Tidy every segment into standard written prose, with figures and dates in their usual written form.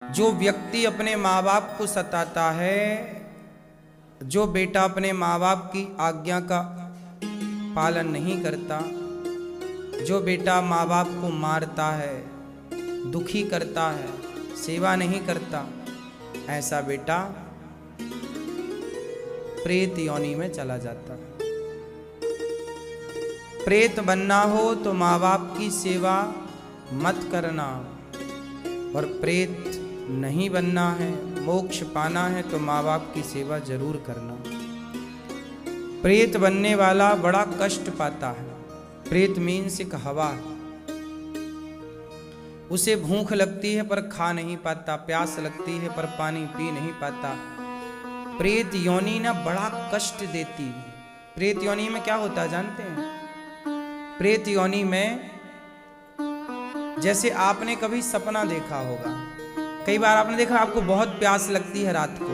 जो व्यक्ति अपने माँ बाप को सताता है, जो बेटा अपने माँ बाप की आज्ञा का पालन नहीं करता, जो बेटा माँ बाप को मारता है, दुखी करता है, सेवा नहीं करता, ऐसा बेटा प्रेत योनि में चला जाता है। प्रेत बनना हो तो माँ बाप की सेवा मत करना, और प्रेत नहीं बनना है, मोक्ष पाना है तो माँ बाप की सेवा जरूर करना। प्रेत बनने वाला बड़ा कष्ट पाता है। प्रेत मीन्स एक हवा, उसे भूख लगती है पर खा नहीं पाता, प्यास लगती है पर पानी पी नहीं पाता। प्रेत योनि ना बड़ा कष्ट देती है। प्रेत योनि में क्या होता है जानते हैं? प्रेत योनि में जैसे आपने कभी सपना देखा होगा, कई बार आपने देखा आपको बहुत प्यास लगती है रात को,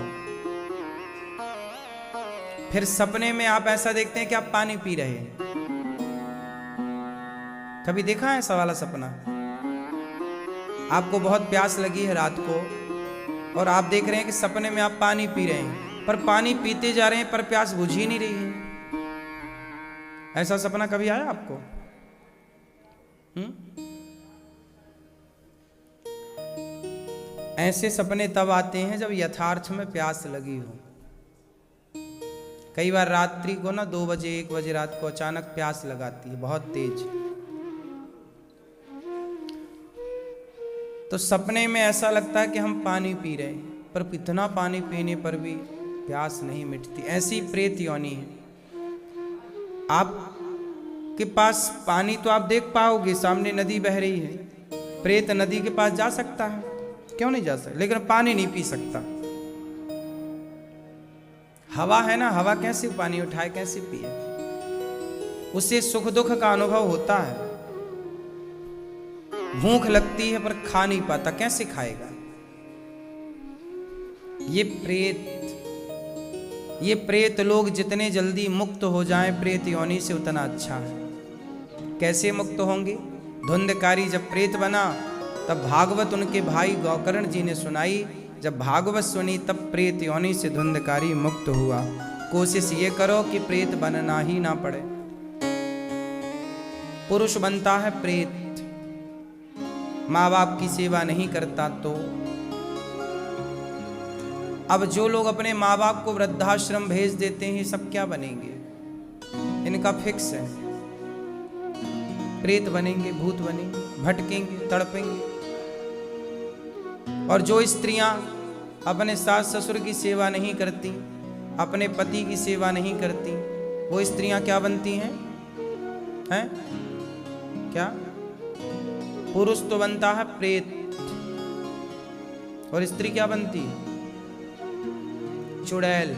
फिर सपने में आप ऐसा देखते हैं कि आप पानी पी रहे हैं। कभी देखा है ऐसा वाला सपना? आपको बहुत प्यास लगी है रात को और आप देख रहे हैं कि सपने में आप पानी पी रहे हैं, पर पानी पीते जा रहे हैं पर प्यास बुझ ही नहीं रही है। ऐसा सपना कभी आया आपको? ऐसे सपने तब आते हैं जब यथार्थ में प्यास लगी हो। कई बार रात्रि को ना 2 बजे 1 बजे रात को अचानक प्यास लगाती है बहुत तेज, तो सपने में ऐसा लगता है कि हम पानी पी रहे हैं, पर इतना पानी पीने पर भी प्यास नहीं मिटती। ऐसी प्रेत योनि है। आपके पास पानी तो आप देख पाओगे, सामने नदी बह रही है, प्रेत नदी के पास जा सकता है? क्यों नहीं जा सकता? लेकिन पानी नहीं पी सकता। हवा है ना, हवा कैसे पानी उठाए, कैसे पिए? उसे सुख दुख का अनुभव होता है। भूख लगती है पर खा नहीं पाता, कैसे खाएगा? ये प्रेत लोग जितने जल्दी मुक्त हो जाएं प्रेत योनि से उतना अच्छा है। कैसे मुक्त होंगे? धुंधकारी जब प्रेत बना तब भागवत उनके भाई गौकर्ण जी ने सुनाई। जब भागवत सुनी तब प्रेत योनि से धुंधकारी मुक्त हुआ। कोशिश ये करो कि प्रेत बनना ही ना पड़े। पुरुष बनता है प्रेत, माँ बाप की सेवा नहीं करता तो। अब जो लोग अपने माँ बाप को वृद्धाश्रम भेज देते हैं, सब क्या बनेंगे? इनका फिक्स है, प्रेत बनेंगे, भूत बनेंगे, भटकेंगे, तड़पेंगे। और जो स्त्रियां अपने सास ससुर की सेवा नहीं करती, अपने पति की सेवा नहीं करती, वो स्त्रियां क्या बनती हैं? क्या? पुरुष तो बनता है प्रेत, और स्त्री क्या बनती है? चुड़ैल।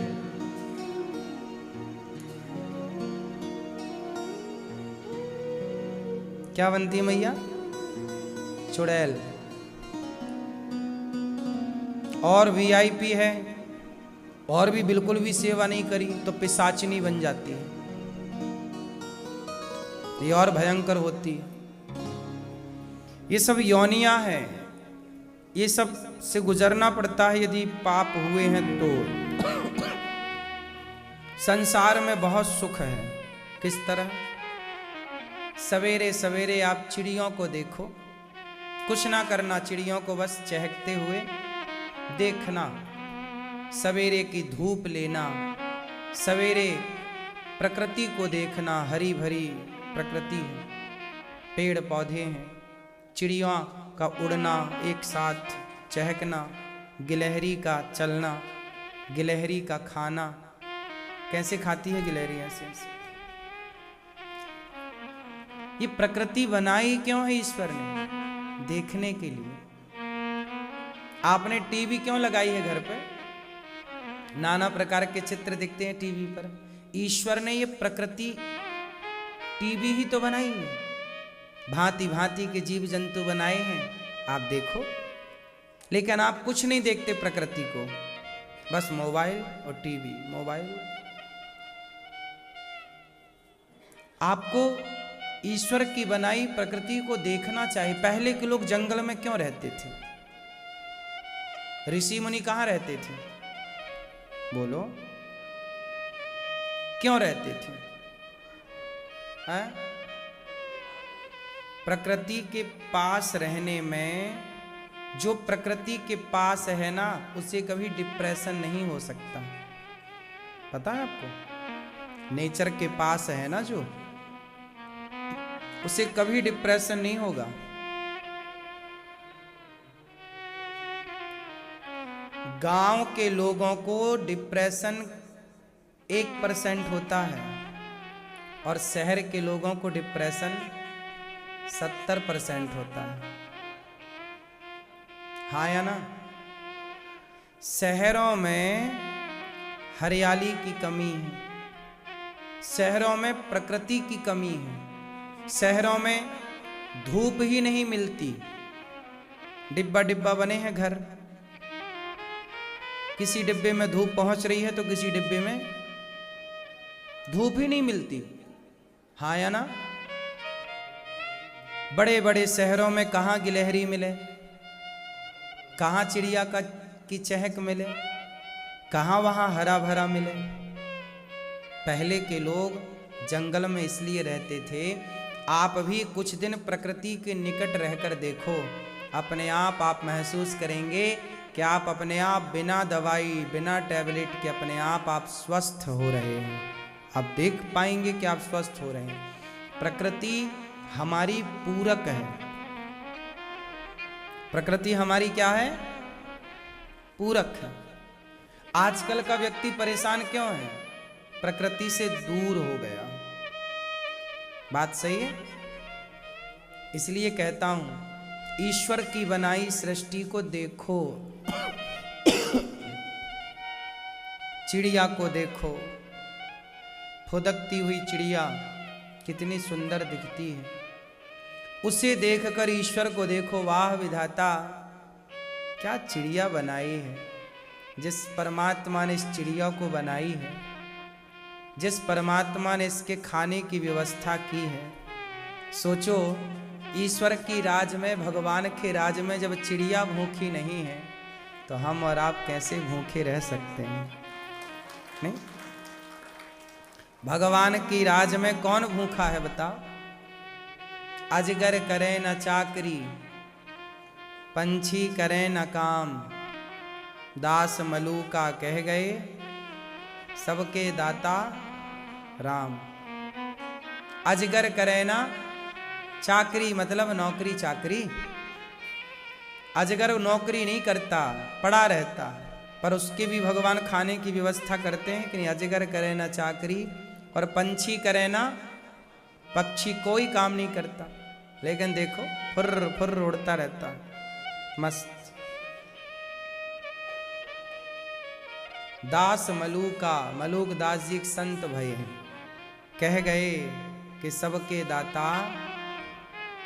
क्या बनती है मैया? चुड़ैल। और वीआईपी है और भी बिल्कुल भी सेवा नहीं करी तो पिशाचिनी बन जाती है। ये और भयंकर होती है। ये सब योनियां हैं, ये सब से गुजरना पड़ता है यदि पाप हुए हैं तो। संसार में बहुत सुख है। किस तरह? सवेरे सवेरे आप चिड़ियों को देखो, कुछ ना करना, चिड़ियों को बस चहकते हुए देखना, सवेरे की धूप लेना, सवेरे प्रकृति को देखना। हरी भरी प्रकृति है, पेड़ पौधे हैं, चिड़ियों का उड़ना, एक साथ चहकना, गिलहरी का चलना, गिलहरी का खाना। कैसे खाती है गिलहरी? ऐसे। ये प्रकृति बनाई क्यों है ईश्वर ने? देखने के लिए। आपने टीवी क्यों लगाई है घर पे? नाना प्रकार के चित्र दिखते हैं टीवी पर। ईश्वर ने ये प्रकृति टीवी ही तो बनाई है। भांति भांति के जीव जंतु बनाए हैं, आप देखो। लेकिन आप कुछ नहीं देखते प्रकृति को, बस मोबाइल और टीवी, मोबाइल। आपको ईश्वर की बनाई प्रकृति को देखना चाहिए। पहले के लोग जंगल में क्यों रहते थे? ऋषि मुनि कहाँ रहते थे? बोलो, क्यों रहते थे? प्रकृति के पास रहने में, जो प्रकृति के पास है ना, उसे कभी डिप्रेशन नहीं हो सकता। पता है आपको? नेचर के पास है ना जो, उसे कभी डिप्रेशन नहीं होगा। गांव के लोगों को डिप्रेशन 1% होता है और शहर के लोगों को डिप्रेशन 70% होता है। हाँ या ना? शहरों में हरियाली की कमी है, शहरों में प्रकृति की कमी है, शहरों में धूप ही नहीं मिलती। डिब्बा डिब्बा बने हैं घर, किसी डिब्बे में धूप पहुंच रही है तो किसी डिब्बे में धूप ही नहीं मिलती। हाँ या ना? बड़े बड़े शहरों में कहाँ गिलहरी मिले, कहाँ चिड़िया की चहक मिले, कहाँ वहाँ हरा भरा मिले। पहले के लोग जंगल में इसलिए रहते थे। आप भी कुछ दिन प्रकृति के निकट रहकर देखो, अपने आप महसूस करेंगे कि आप अपने आप बिना दवाई बिना टैबलेट के अपने आप स्वस्थ हो रहे हैं। आप देख पाएंगे कि आप स्वस्थ हो रहे हैं। प्रकृति हमारी पूरक है। प्रकृति हमारी क्या है? पूरक है। आजकल का व्यक्ति परेशान क्यों है? प्रकृति से दूर हो गया। बात सही है? इसलिए कहता हूं, ईश्वर की बनाई सृष्टि को देखो, चिड़िया को देखो, फुदकती हुई चिड़िया कितनी सुंदर दिखती है। उसे देखकर ईश्वर को देखो, वाह विधाता क्या चिड़िया बनाई है। जिस परमात्मा ने इस चिड़िया को बनाई है, जिस परमात्मा ने इसके खाने की व्यवस्था की है, सोचो ईश्वर की राज में, भगवान के राज में जब चिड़िया भूखी नहीं है तो हम और आप कैसे भूखे रह सकते हैं? नहीं? भगवान की राज में कौन भूखा है बताओ? अजगर करे न चाकरी, पंछी करे न काम, दास मलूका कह गए, सबके दाता राम। अजगर करे ना चाकरी, मतलब नौकरी चाकरी। अजगर नौकरी नहीं करता, पड़ा रहता, पर उसके भी भगवान खाने की व्यवस्था करते हैं कि नहीं? अजगर करे ना चाकरी, और पंछी करे ना, पक्षी कोई काम नहीं करता, लेकिन देखो फुर्र फुर्र उड़ता रहता मस्त। दास मलूका, मलूक दास जी एक संत भय हैं, कह गए कि सबके दाता।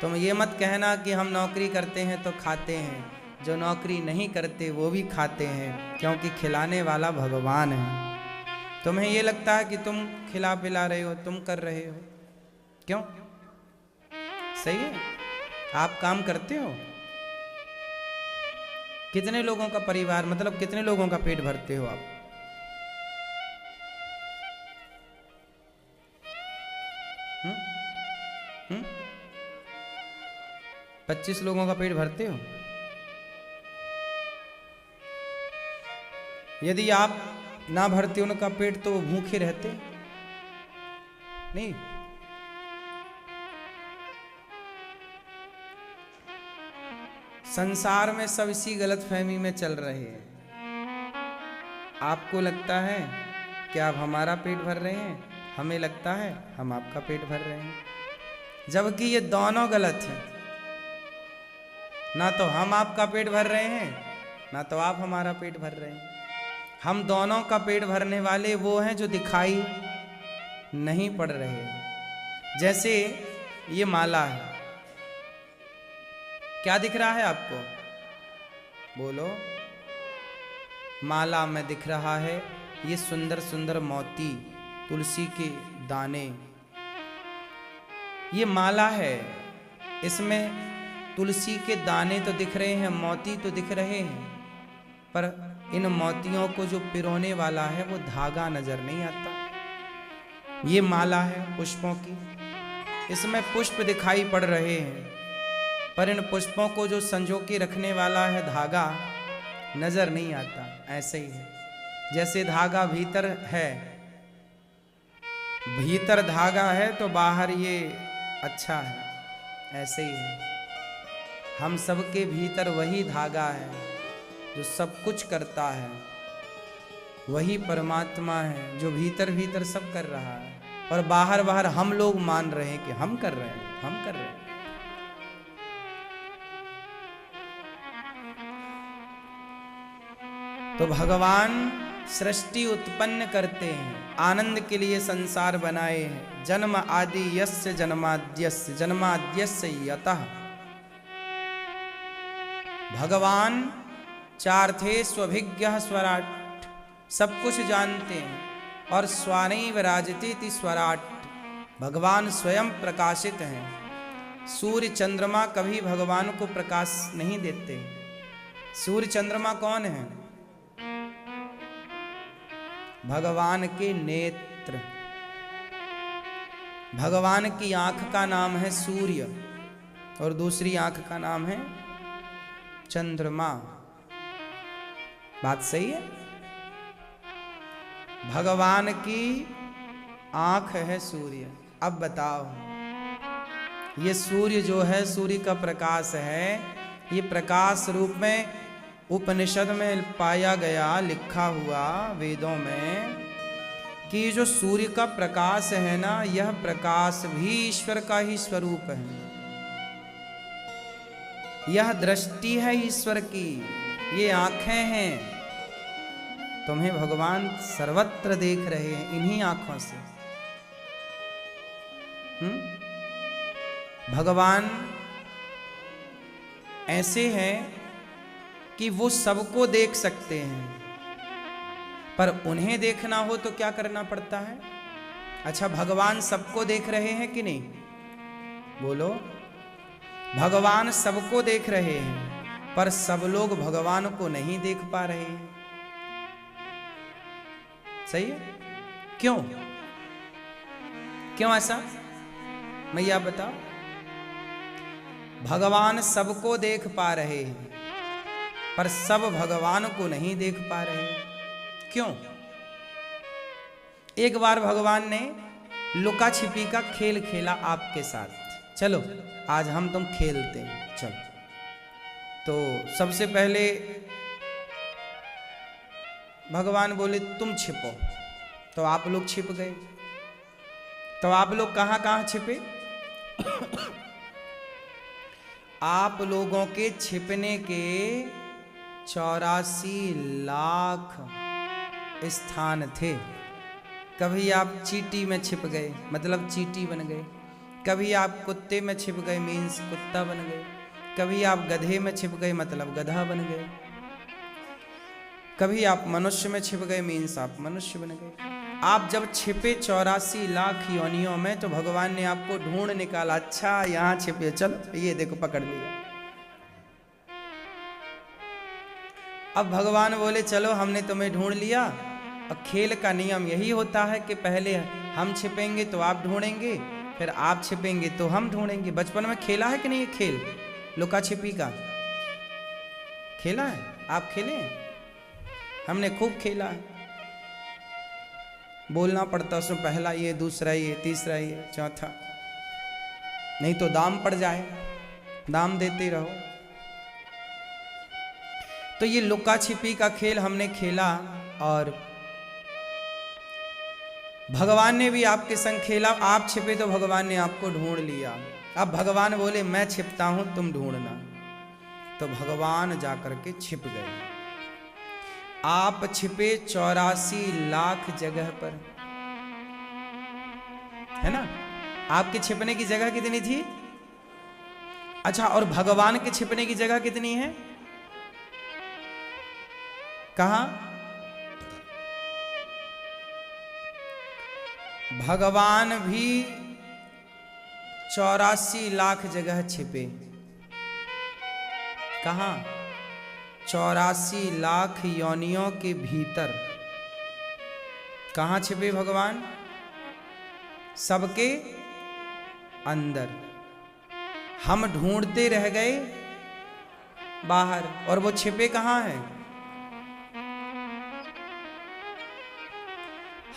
तुम ये मत कहना कि हम नौकरी करते हैं तो खाते हैं, जो नौकरी नहीं करते वो भी खाते हैं, क्योंकि खिलाने वाला भगवान है। तुम्हें ये लगता है कि तुम खिला पिला रहे हो, तुम कर रहे हो, क्यों? सही है? आप काम करते हो? कितने लोगों का परिवार, मतलब कितने लोगों का पेट भरते हो आप? हुँ? 25 लोगों का पेट भरते हो? यदि आप ना भरते उनका पेट तो वो भूखे रहते नहीं। संसार में सब इसी गलतफहमी में चल रहे हैं। आपको लगता है कि आप हमारा पेट भर रहे हैं, हमें लगता है हम आपका पेट भर रहे हैं, जबकि ये दोनों गलत है। ना तो हम आपका पेट भर रहे हैं, ना तो आप हमारा पेट भर रहे हैं। हम दोनों का पेट भरने वाले वो हैं जो दिखाई नहीं पड़ रहे। जैसे ये माला है, क्या दिख रहा है आपको? बोलो। माला में दिख रहा है ये सुंदर सुंदर मोती, तुलसी के दाने, ये माला है। इसमें तुलसी के दाने तो दिख रहे हैं, मोती तो दिख रहे हैं, पर इन मोतियों को जो पिरोने वाला है वो धागा नजर नहीं आता। ये माला है पुष्पों की, इसमें पुष्प दिखाई पड़ रहे हैं, पर इन पुष्पों को जो संजो के रखने वाला है धागा नजर नहीं आता। ऐसे ही है, जैसे धागा भीतर है, भीतर धागा है तो बाहर ये अच्छा है, ऐसे ही है। हम सबके भीतर वही धागा है जो सब कुछ करता है, वही परमात्मा है जो भीतर भीतर सब कर रहा है, और बाहर बाहर हम लोग मान रहे हैं कि हम कर रहे हैं, हम कर रहे हैं। तो भगवान सृष्टि उत्पन्न करते हैं, आनंद के लिए संसार बनाए हैं। जन्म आदि यस्य जन्माद्यस्य जन्माद्यस्य यतः। भगवान चार थे, स्वभिज्ञः स्वराट, सब कुछ जानते हैं, और स्वानैव राजतीति स्वराट, भगवान स्वयं प्रकाशित हैं। सूर्य चंद्रमा कभी भगवान को प्रकाश नहीं देते। सूर्य चंद्रमा कौन है? भगवान के नेत्र। भगवान की आंख का नाम है सूर्य, और दूसरी आंख का नाम है चंद्रमा। बात सही है? भगवान की आंख है सूर्य। अब बताओ, ये सूर्य जो है, सूर्य का प्रकाश है, ये प्रकाश रूप में उपनिषद में पाया गया, लिखा हुआ वेदों में, कि जो सूर्य का प्रकाश है ना, यह प्रकाश भी ईश्वर का ही स्वरूप है। यह दृष्टि है ईश्वर की, ये आंखें हैं। तुम्हें भगवान सर्वत्र देख रहे हैं इन्हीं आंखों से। भगवान ऐसे हैं कि वो सबको देख सकते हैं, पर उन्हें देखना हो तो क्या करना पड़ता है? अच्छा, भगवान सबको देख रहे हैं कि नहीं? बोलो। भगवान सबको देख रहे हैं, पर सब लोग भगवान को नहीं देख पा रहे हैं। सही है? क्यों? क्यों ऐसा? मैया बताओ। भगवान सबको देख पा रहे हैं, पर सब भगवान को नहीं देख पा रहे हैं। क्यों? एक बार भगवान ने लुका छिपी का खेल खेला आपके साथ। चलो आज हम तुम खेलते हैं, चलो। तो सबसे पहले भगवान बोले तुम छिपो, तो आप लोग छिप गए। तो आप लोग कहां कहां छिपे? आप लोगों के छिपने के 84 लाख स्थान थे। कभी आप चींटी में छिप गए, मतलब चींटी बन गए। कभी आप कुत्ते में छिप गए, मीन्स कुत्ता बन गए। कभी आप गधे में छिप गए, मतलब गधा बन गए। कभी आप मनुष्य में छिप गए, मीन्स आप मनुष्य बन गए। आप जब छिपे 84 लाख योनियों में, तो भगवान ने आपको ढूंढ निकाला। अच्छा यहां छिपे, चलो ये देखो पकड़ लिया। अब भगवान बोले चलो हमने तुम्हें ढूंढ लिया। अब खेल का नियम यही होता है कि पहले हम छिपेंगे तो आप ढूंढेंगे, फिर आप छिपेंगे तो हम ढूंढेंगे। बचपन में खेला है कि नहीं ये खेल लुका छिपी का? खेला है? आप खेले हैं? हमने खूब खेला है। बोलना पड़ता उसमें, पहला ये, दूसरा ये, तीसरा ये, चौथा, नहीं तो दाम पड़ जाए, दाम देते रहो। तो ये लुका छिपी का खेल हमने खेला, और भगवान ने भी आपके संग खेला। आप छिपे तो भगवान ने आपको ढूंढ लिया। अब भगवान बोले मैं छिपता हूं, तुम ढूंढना। तो भगवान जाकर के छिप गए। आप छिपे 84 लाख जगह पर, है ना? आपके छिपने की जगह कितनी थी? अच्छा, और भगवान के छिपने की जगह कितनी है? कहां? भगवान भी 84 लाख जगह छिपे। कहां? 84 लाख योनियों के भीतर कहाँ छिपे भगवान? सबके अंदर। हम ढूंढते रह गए बाहर, और वो छिपे कहाँ हैं?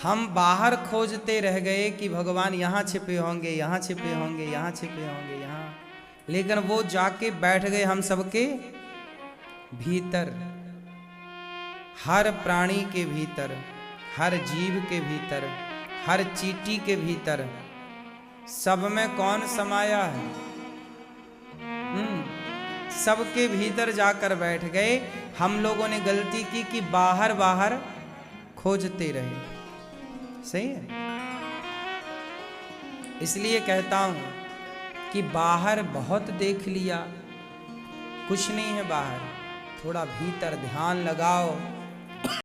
हम बाहर खोजते रह गए कि भगवान यहाँ छिपे होंगे, यहाँ छिपे होंगे, यहाँ छिपे होंगे, यहाँ, लेकिन वो जाके बैठ गए हम सबके भीतर। हर प्राणी के भीतर, हर जीव के भीतर, हर चींटी के भीतर, सब में कौन समाया है? सबके भीतर जाकर बैठ गए। हम लोगों ने गलती की कि बाहर बाहर खोजते रहे। सही है? इसलिए कहता हूं कि बाहर बहुत देख लिया, कुछ नहीं है बाहर। थोड़ा भीतर ध्यान लगाओ,